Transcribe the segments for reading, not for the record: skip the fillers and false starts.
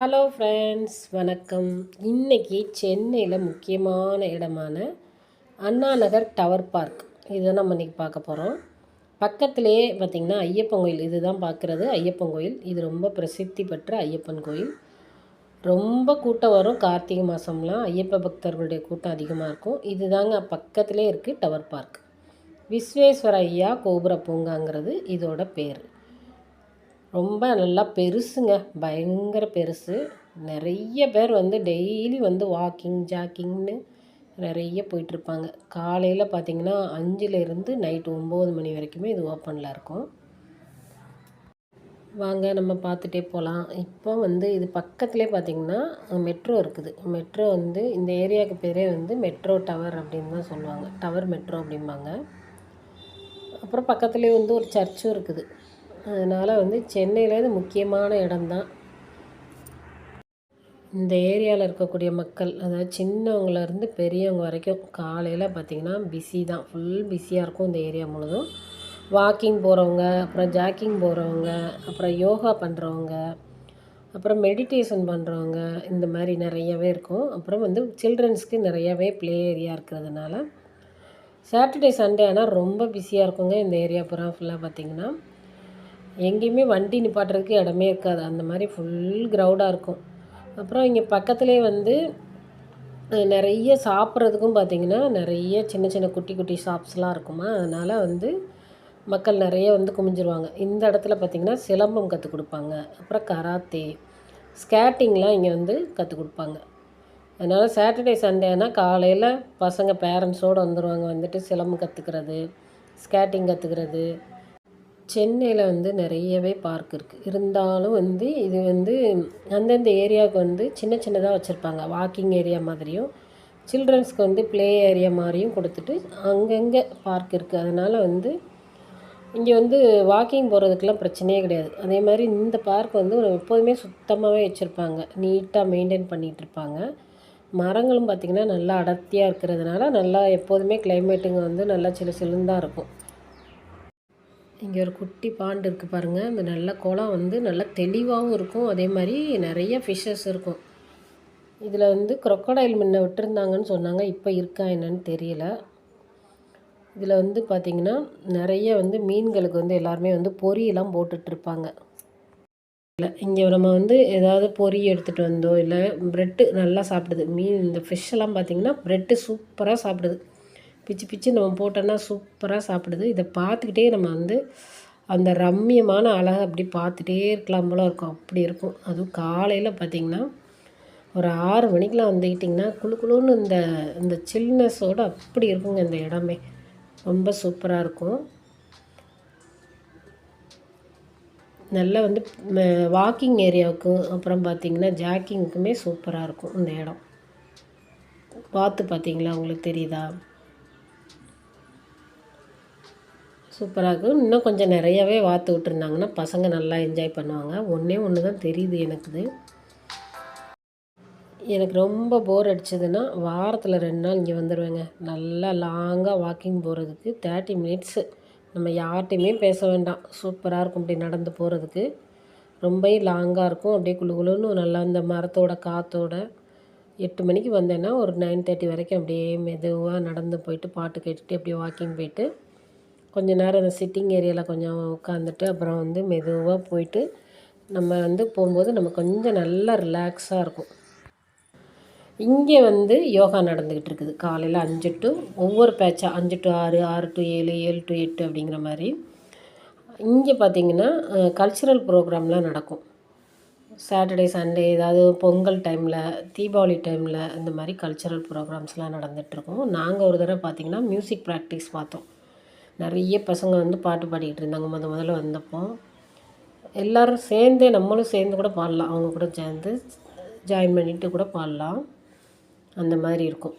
Hello friends, வணக்கம். இன்றைக்கி சென்னையில் முக்கியமான இடமான அண்ணா நகர் டவர் பார்க் இதை நம்ம இன்றைக்கி பார்க்க போகிறோம். பக்கத்துலேயே பார்த்திங்கன்னா ஐயப்பன் கோயில், இதுதான் பார்க்குறது ஐயப்பன் கோயில். இது ரொம்ப பிரசித்தி பெற்ற ஐயப்பன் கோயில். ரொம்ப கூட்டம் வரும். கார்த்திகை மாதம்லாம் ஐயப்ப பக்தர்களுடைய கூட்டம் அதிகமாக இருக்கும். இதுதாங்க பக்கத்துலேயே இருக்குது டவர் பார்க். விஸ்வேஸ்வர ஐயா கோபுர பூங்காங்கிறது இதோட பேர். ரொம்ப நல்லா பெருசுங்க, பயங்கர பெருசு. நிறைய பேர் டெய்லி வாக்கிங் ஜாக்கிங்னு நிறைய போயிட்டுருப்பாங்க. காலையில் பார்த்திங்கன்னா 5லேருந்து நைட்டு 9 மணி வரைக்குமே இது ஓப்பனில் இருக்கும். வாங்க நம்ம பார்த்துட்டே போகலாம். இப்போ இது பக்கத்துலேயே பார்த்திங்கன்னா மெட்ரோ இருக்குது. மெட்ரோ இந்த ஏரியாவுக்கு பேரே மெட்ரோ டவர் அப்படின்னு தான் சொல்லுவாங்க. டவர் மெட்ரோ அப்படிம்பாங்க. அப்புறம் பக்கத்துலேயே ஒரு சர்ச்சும் இருக்குது. அதனால் சென்னையில் முக்கியமான இடம்தான். இந்த ஏரியாவில் இருக்கக்கூடிய மக்கள், அதாவது சின்னவங்கலேருந்து பெரியவங்க வரைக்கும் காலையில் பார்த்திங்கன்னா பிஸி தான், ஃபுல் பிஸியாக இருக்கும் இந்த ஏரியா முழுதும். வாக்கிங் போகிறவங்க, அப்புறம் ஜாக்கிங் போகிறவங்க, அப்புறம் யோகா பண்ணுறவங்க, அப்புறம் மெடிடேஷன் பண்ணுறவங்க, இந்த மாதிரி நிறையவே இருக்கும். அப்புறம் சில்ட்ரன்ஸ்க்கு நிறையாவே ப்ளே ஏரியா இருக்கிறதுனால சாட்டர்டே சண்டே ஆனால் ரொம்ப பிஸியாக இருக்குங்க இந்த ஏரியா பூரா ஃபுல்லாக. பார்த்திங்கன்னா எங்கேயுமே வண்டி நிப்பாட்டுறதுக்கு இடமே இருக்காது, அந்த மாதிரி ஃபுல் க்ரௌடாக இருக்கும். அப்புறம் இங்கே பக்கத்துலேயே நிறைய சாப்பிட்றதுக்கும் பார்த்திங்கன்னா நிறைய சின்ன சின்ன குட்டி குட்டி ஷாப்ஸ்லாம் இருக்குமா. அதனால் மக்கள் நிறைய குமிஞ்சிருவாங்க. இந்த இடத்துல பார்த்திங்கன்னா சிலம்பம் கற்றுக் கொடுப்பாங்க, அப்புறம் கராத்தே, ஸ்கேட்டிங்லாம் இங்கே கற்றுக் கொடுப்பாங்க. அதனால் சாட்டர்டே சண்டேனால் காலையில் பசங்க பேரண்ட்ஸோடு வந்துடுவாங்க. சிலம்பம் கற்றுக்கிறது, ஸ்கேட்டிங் கற்றுக்கிறது. சென்னையில் நிறையவே பார்க் இருக்குது. இருந்தாலும் இது அந்தந்த ஏரியாவுக்கு சின்ன சின்னதாக வச்சுருப்பாங்க. வாக்கிங் ஏரியா மாதிரியும், சில்ட்ரன்ஸ்க்கு ப்ளே ஏரியா மாதிரியும் கொடுத்துட்டு அங்கங்கே பார்க் இருக்குது. அதனால் இங்கே வாக்கிங் போகிறதுக்கெலாம் பிரச்சனையே கிடையாது. அதே மாதிரி இந்த பார்க் எப்போதுமே சுத்தமாகவே வச்சுருப்பாங்க, நீட்டாக மெயின்டைன் பண்ணிகிட்ருப்பாங்க. மரங்களும் பார்த்திங்கன்னா நல்லா அடர்த்தியாக இருக்கிறதுனால நல்லா எப்போதுமே கிளைமேட்டுங்க நல்லா சிலுசிலுன்னு தான் இருக்கும். இங்கே ஒரு குட்டி பாண்டு இருக்குது பாருங்கள். இந்த நல்ல குளம் நல்லா தெளிவாகவும் இருக்கும். அதே மாதிரி நிறைய ஃபிஷ்ஷஸ் இருக்கும். இதில் க்ரொக்கடைல் முன்ன விட்டுருந்தாங்கன்னு சொன்னாங்க, இப்போ இருக்கா என்னன்னு தெரியல. இதில் பார்த்திங்கன்னா நிறைய மீன்களுக்கு எல்லாருமே பொரியெல்லாம் போட்டுட்ருப்பாங்க. இல்லை, இங்கே நம்ம ஏதாவது பொரி எடுத்துகிட்டு வந்தோ, இல்லை ப்ரெட்டு நல்லா சாப்பிடுது மீன். இந்த ஃபிஷ்ஷெல்லாம் பார்த்திங்கன்னா ப்ரெட்டு சூப்பராக சாப்பிடுது. பிச்சு பிச்சு நம்ம போட்டோன்னா சூப்பராக சாப்பிடுது. இதை பார்த்துக்கிட்டே நம்ம அந்த ரம்மியமான அழகை அப்படி பார்த்துட்டே இருக்கலாம் போல இருக்கும், அப்படி இருக்கும். அதுவும் காலையில் பார்த்திங்கன்னா ஒரு 6 மணிக்கெலாம் வந்துக்கிட்டிங்கன்னா குளுன்னு இந்த சில்னஸோடு அப்படி இருக்குங்க இந்த இடமே. ரொம்ப சூப்பராக இருக்கும். நல்லா வாக்கிங் ஏரியாவுக்கும் அப்புறம் பார்த்திங்கன்னா ஜாக்கிங்க்குமே சூப்பராக இருக்கும் இந்த இடம். பார்த்திங்களா, உங்களுக்கு தெரியுதா? சூப்பராக இருக்கும். இன்னும் கொஞ்சம் நிறையாவே வாத்து விட்டுருந்தாங்கன்னா பசங்க நல்லா என்ஜாய் பண்ணுவாங்க. ஒன்று தான் தெரியுது எனக்கு ரொம்ப போர் அடிச்சதுன்னா வாரத்தில் 2 நாள் இங்கே வந்துடுவேங்க. நல்லா லாங்காக வாக்கிங் போகிறதுக்கு 30 மினிட்ஸு. நம்ம யார்கிட்டையுமே பேச வேண்டாம், சூப்பராக இருக்கும். அப்படி நடந்து போகிறதுக்கு ரொம்ப லாங்காக இருக்கும். அப்படியே குளுன்னு நல்லா அந்த மரத்தோட காற்றோட 8 மணிக்கு வந்தேன்னா ஒரு 9:30 வரைக்கும் அப்படியே மெதுவாக நடந்து போயிட்டு பாட்டு கேட்டுட்டு அப்படியே வாக்கிங் போயிட்டு கொஞ்சம் நேரம் அந்த சிட்டிங் ஏரியாவில் கொஞ்சம் உட்காந்துட்டு அப்புறம் மெதுவாக போயிட்டு நம்ம போகும்போது நம்ம கொஞ்சம் நல்லா ரிலாக்ஸாக இருக்கும். இங்கே யோகா நடந்துக்கிட்டு இருக்குது காலையில் 5 to ஒவ்வொரு பேட்சாக 5 to 6, 6 to 7, 7 to 8 அப்படிங்கிற மாதிரி. இங்கே பார்த்திங்கன்னா கல்ச்சுரல் ப்ரோக்ராம்லாம் நடக்கும். சாட்டர்டே சண்டே ஏதாவது பொங்கல் டைமில், தீபாவளி டைமில் இந்த மாதிரி கல்ச்சுரல் ப்ரோக்ராம்ஸ்லாம் நடந்துகிட்ருக்கோம். நாங்கள் ஒரு தடவை பார்த்திங்கன்னா மியூசிக் ப்ராக்டிஸ் பார்த்தோம். நிறைய பசங்க பாட்டு பாடிக்கிட்டு இருந்தாங்க. முதல்ல வந்தப்போ எல்லோரும் சேர்ந்தே, நம்மளும் சேர்ந்து கூட பாடலாம், அவங்க கூட சேர்ந்து ஜாயின் பண்ணிவிட்டு கூட பாடலாம், அந்த மாதிரி இருக்கும்.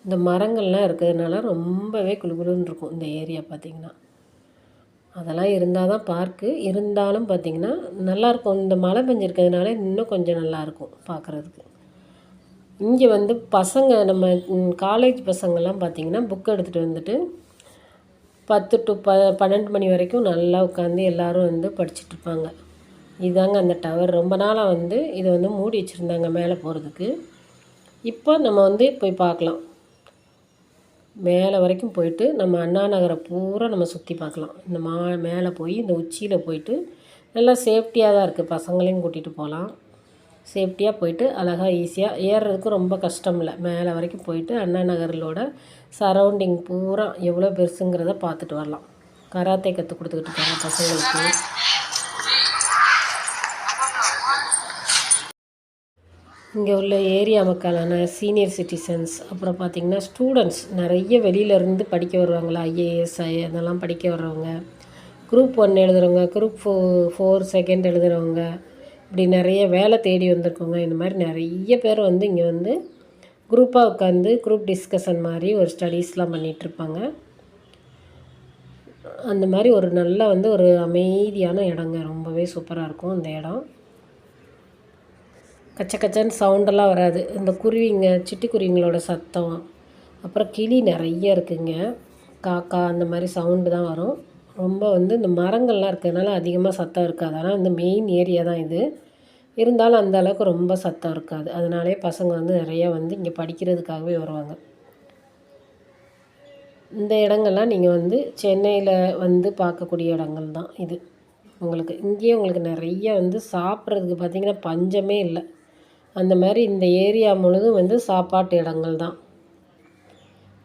இந்த மரங்கள்லாம் இருக்கிறதுனால ரொம்பவே குளுகுளுன்னு இருக்கும் இந்த ஏரியா பார்த்திங்கன்னா. அதெல்லாம் இருந்தால் தான் பார்க்கு. இருந்தாலும் பார்த்திங்கன்னா நல்லாயிருக்கும். இந்த மழை பெஞ்சிருக்கிறதுனால இன்னும் கொஞ்சம் நல்லாயிருக்கும் பார்க்குறதுக்கு. இங்கே பசங்க, நம்ம காலேஜ் பசங்கள்லாம் பார்த்திங்கன்னா புக் எடுத்துகிட்டு வந்துட்டு 10 to 12 மணி வரைக்கும் நல்லா உட்காந்து எல்லோரும் படிச்சுட்ருப்பாங்க. இதுதாங்க அந்த டவர். ரொம்ப நாளாக வந்து இதை வந்து மூடி வச்சுருந்தாங்க மேலே போகிறதுக்கு. இப்போ நம்ம வந்து போய் பார்க்கலாம். மேலே வரைக்கும் போயிட்டு நம்ம அண்ணா நகரை பூரா நம்ம சுற்றி பார்க்கலாம். இந்த மேலே போய் இந்த உச்சியில் போயிட்டு நல்லா சேஃப்டியாக தான் இருக்குது. பசங்களையும் கூட்டிகிட்டு போகலாம். சேஃப்டியாக போயிட்டு அழகாக ஈஸியாக ஏறுறதுக்கு ரொம்ப கஷ்டம் இல்லை. மேலே வரைக்கும் போயிட்டு அண்ணா நகரிலோட சரௌண்டிங் பூரா எவ்வளோ பெருசுங்கிறத பார்த்துட்டு வரலாம். கராத்தே கற்றுக் கொடுத்துக்கிட்டு இருக்காங்க பசங்களுக்கு. இங்கே உள்ள ஏரியா மக்களான சீனியர் சிட்டிசன்ஸ், அப்புறம் பார்த்திங்கன்னா ஸ்டூடெண்ட்ஸ் நிறைய வெளியிலேருந்து படிக்க வருவாங்களா, ஐஏஎஸ் அதெல்லாம் படிக்க வர்றவங்க, குரூப் 1 எழுதுகிறவங்க, குரூப் 4 செகண்ட் எழுதுகிறவங்க, இப்படி நிறைய வேலை தேடி வந்திருக்கவங்க, இந்த மாதிரி நிறைய பேர் வந்து இங்கே வந்து குரூப்பாக உட்காந்து குரூப் டிஸ்கஷன் மாதிரி ஒரு ஸ்டடீஸ்லாம் பண்ணிகிட்ருப்பாங்க. அந்த மாதிரி ஒரு நல்ல வந்து ஒரு அமைதியான இடங்க. ரொம்பவே சூப்பராக இருக்கும் அந்த இடம். கச்சக்கச்சன்னு சவுண்டெல்லாம் வராது. இந்த குருவிங்க, சிட்டுக்குருவிங்களோட சத்தம், அப்புறம் கிளி நிறைய இருக்குங்க. காக்கா அந்த மாதிரி சவுண்டு தான் வரும். ரொம்ப வந்து இந்த மரங்கள்லாம் இருக்கிறதுனால அதிகமாக சத்தம் இருக்காது. ஆனால் இந்த மெயின் ஏரியா தான் இது. இருந்தாலும் அந்த அளவுக்கு ரொம்ப சத்தம் இருக்காது. அதனாலே பசங்க வந்து நிறையா வந்து இங்கே படிக்கிறதுக்காகவே வருவாங்க. இந்த இடங்கள்லாம் நீங்கள் வந்து சென்னையில் வந்து பார்க்கக்கூடிய இடங்கள் தான் இது. உங்களுக்கு இங்கேயே உங்களுக்கு நிறைய வந்து சாப்பிட்றதுக்கு பார்த்திங்கன்னா பஞ்சமே இல்லை. அந்த மாதிரி இந்த ஏரியா முழுதும் வந்து சாப்பாட்டு இடங்கள் தான்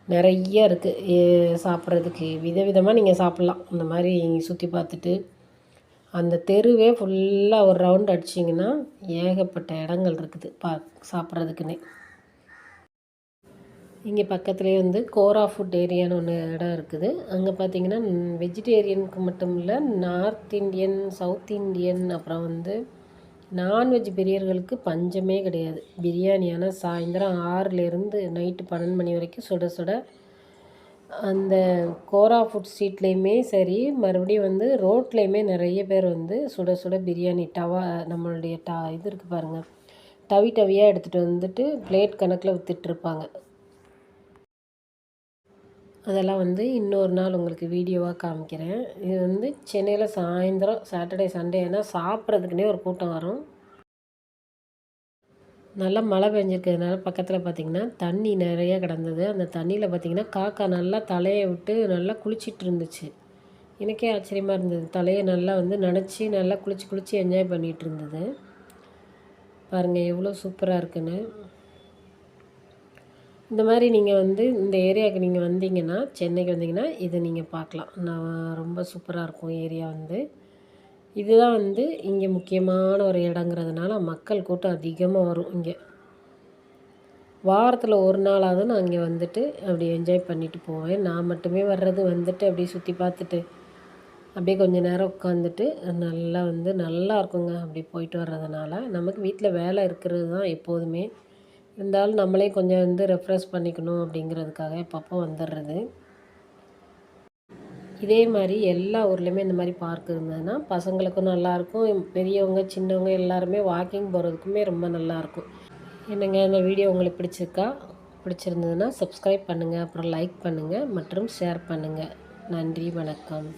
நிறைய இருக்குது. சாப்பிட்றதுக்கு விதவிதமாக நீங்கள் சாப்பிட்லாம். அந்த மாதிரி சுற்றி பார்த்துட்டு அந்த தெருவே ஃபுல்லாக ஒரு ரவுண்ட் அடிச்சிங்கன்னா ஏகப்பட்ட இடங்கள் இருக்குது சாப்பிட்றதுக்குன்னே. இங்கே பக்கத்துலேயே வந்து கோரா ஃபுட் ஏரியான்னு ஒன்று இடம் இருக்குது. அங்கே பார்த்திங்கன்னா வெஜிடேரியனுக்கு மட்டும் இல்லை, நார்த் இண்டியன், சவுத் இண்டியன், அப்புறம் வந்து நான்வெஜ் பிரியர்களுக்கு பஞ்சமே கிடையாது. பிரியாணியான சாயந்தரம் 6லேருந்து நைட்டு 12 மணி வரைக்கும் சுட சுட அந்த கோரா ஃபுட் ஸ்ட்ரீட்லேயுமே சரி, மறுபடியும் வந்து ரோட்லேயுமே நிறைய பேர் வந்து சுட சுட பிரியாணி நம்மளுடைய இது இருக்குது பாருங்கள், டவியாக எடுத்துகிட்டு வந்துட்டு பிளேட் கணக்கில் விற்றுட்ருப்பாங்க. அதெல்லாம் வந்து இன்னொரு நாள் உங்களுக்கு வீடியோவாக காமிக்கிறேன். இது வந்து சென்னையில் சாயந்தரம் சாட்டர்டே சண்டே ஆனால் சாப்பிட்றதுக்குனே ஒரு கூட்டம் வரும். நல்லா மழை பெஞ்சிருக்கிறதுனால பக்கத்தில் பார்த்திங்கன்னா தண்ணி நிறைய கிடந்தது. அந்த தண்ணியில் பார்த்திங்கன்னா காக்கா நல்லா தலையை விட்டு நல்லா குளிச்சிட்டு இருந்துச்சு. எனக்கே ஆச்சரியமாக இருந்தது. தலையை நல்லா வந்து நனைச்சி நல்லா குளித்து என்ஜாய் பண்ணிகிட்டு இருந்தது. பாருங்கள் எவ்வளோ சூப்பராக இருக்குன்னு. இந்த மாதிரி நீங்கள் வந்து இந்த ஏரியாவுக்கு நீங்கள் வந்தீங்கன்னா, சென்னைக்கு வந்தீங்கன்னா இதை நீங்கள் பார்க்கலாம். ரொம்ப சூப்பராக இருக்கும் ஏரியா வந்து. இதுதான் வந்து இங்கே முக்கியமான ஒரு இடங்கிறதுனால மக்கள் கூட்டம் அதிகமாக வரும் இங்கே. வாரத்தில் ஒரு நாளாவது நான் இங்கே வந்துட்டு அப்படி என்ஜாய் பண்ணிவிட்டு போவேன். நான் மட்டுமே வர்றது வந்துட்டு அப்படியே சுற்றி பார்த்துட்டு அப்படியே கொஞ்சம் நேரம் உட்காந்துட்டு நல்லா வந்து நல்லா இருக்குங்க அப்படி போயிட்டு வர்றதுனால. நமக்கு வீட்டில் வேலை இருக்கிறது தான் எப்போதுமே. இருந்தாலும் நம்மளே கொஞ்சம் வந்து ரெஃப்ரெஷ் பண்ணிக்கணும் அப்படிங்கிறதுக்காக அப்பப்போ வந்துடுறது. இதே மாதிரி எல்லா ஊர்லேயுமே இந்த மாதிரி பார்க் இருந்ததுன்னா பசங்களுக்கும் நல்லாயிருக்கும். பெரியவங்க சின்னவங்க எல்லாருமே வாக்கிங் போகிறதுக்குமே ரொம்ப நல்லாயிருக்கும். என்னங்க இந்த வீடியோ உங்களுக்கு பிடிச்சிருந்ததுன்னா சப்ஸ்கிரைப் பண்ணுங்கள், அப்புறம் லைக் பண்ணுங்கள் மற்றும் ஷேர் பண்ணுங்கள். நன்றி, வணக்கம்.